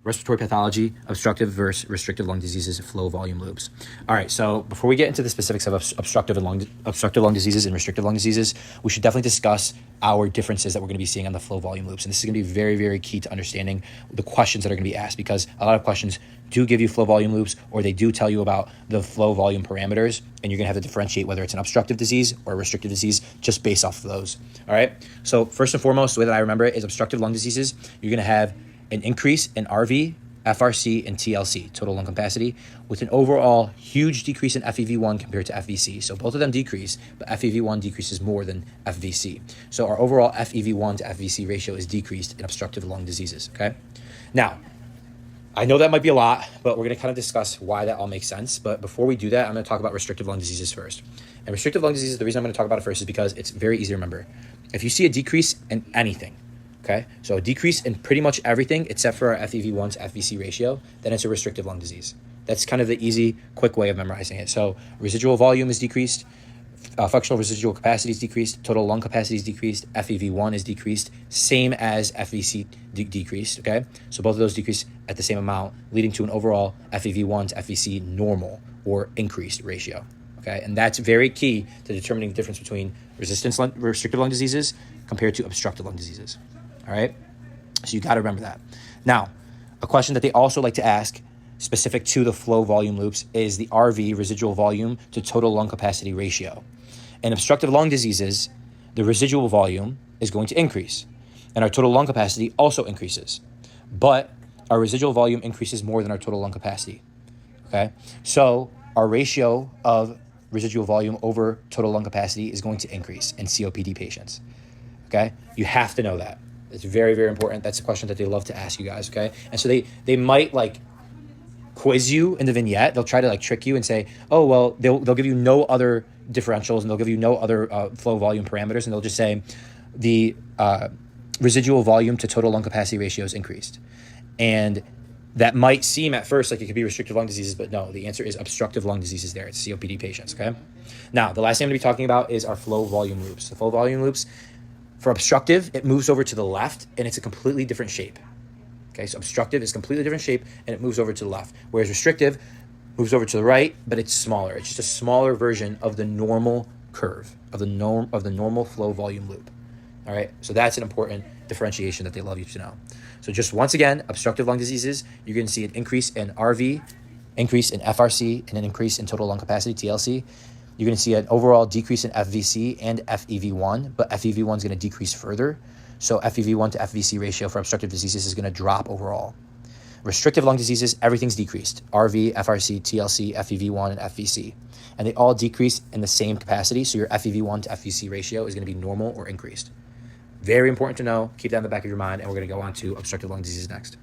respiratory pathology, obstructive versus restrictive lung diseases, flow volume loops. All right, so before we get into the specifics of obstructive lung diseases and restrictive lung diseases, we should definitely discuss our differences that we're going to be seeing on the flow volume loops. And this is going to be very, very key to understanding the questions that are going to be asked, because a lot of questions do give you flow volume loops, or they do tell you about the flow volume parameters, and you're going to have to differentiate whether it's an obstructive disease or a restrictive disease just based off of those. All right, so first and foremost, the way that I remember it is obstructive lung diseases, you're going to have an increase in RV, FRC, and TLC, total lung capacity, with an overall huge decrease in FEV1 compared to FVC. So both of them decrease, but FEV1 decreases more than FVC. So our overall FEV1 to FVC ratio is decreased in obstructive lung diseases, okay? Now, I know that might be a lot, but we're going to kind of discuss why that all makes sense. But before we do that, I'm going to talk about restrictive lung diseases first. And restrictive lung diseases, the reason I'm going to talk about it first is because it's very easy to remember. If you see a decrease in anything, okay, so a decrease in pretty much everything except for our FEV1 to FVC ratio, then it's a restrictive lung disease. That's kind of the easy, quick way of memorizing it. So residual volume is decreased, functional residual capacity is decreased, total lung capacity is decreased, FEV1 is decreased, same as FVC decreased, okay? So both of those decrease at the same amount, leading to an overall FEV1 to FVC normal or increased ratio, okay? And that's very key to determining the difference between restrictive lung diseases compared to obstructive lung diseases. All right, so you got to remember that. Now, a question that they also like to ask specific to the flow volume loops is the RV, residual volume to total lung capacity ratio. In obstructive lung diseases, the residual volume is going to increase, and our total lung capacity also increases, but our residual volume increases more than our total lung capacity, okay? So our ratio of residual volume over total lung capacity is going to increase in COPD patients, okay? You have to know that. It's very, very important. That's a question that they love to ask you guys, okay? And so they might like quiz you in the vignette. They'll try to like trick you and say, oh, well, they'll give you no other differentials and they'll give you no other flow volume parameters, and they'll just say the residual volume to total lung capacity ratio is increased. And that might seem at first like it could be restrictive lung diseases, but no, the answer is obstructive lung diseases there. It's COPD patients, okay? Now, the last thing I'm going to be talking about is our flow volume loops. The flow volume loops, for obstructive, it moves over to the left, and it's a completely different shape. Okay, so obstructive is completely different shape, and it moves over to the left. Whereas restrictive moves over to the right, but it's smaller. It's just a smaller version of the normal curve, of the normal flow volume loop. All right, so that's an important differentiation that they love you to know. So just once again, obstructive lung diseases, you're going to see an increase in RV, increase in FRC, and an increase in total lung capacity, TLC. You're going to see an overall decrease in FVC and FEV1, but FEV1 is going to decrease further. So FEV1 to FVC ratio for obstructive diseases is going to drop overall. Restrictive lung diseases, everything's decreased. RV, FRC, TLC, FEV1, and FVC. And they all decrease in the same capacity, so your FEV1 to FVC ratio is going to be normal or increased. Very important to know. Keep that in the back of your mind, and we're going to go on to obstructive lung diseases next.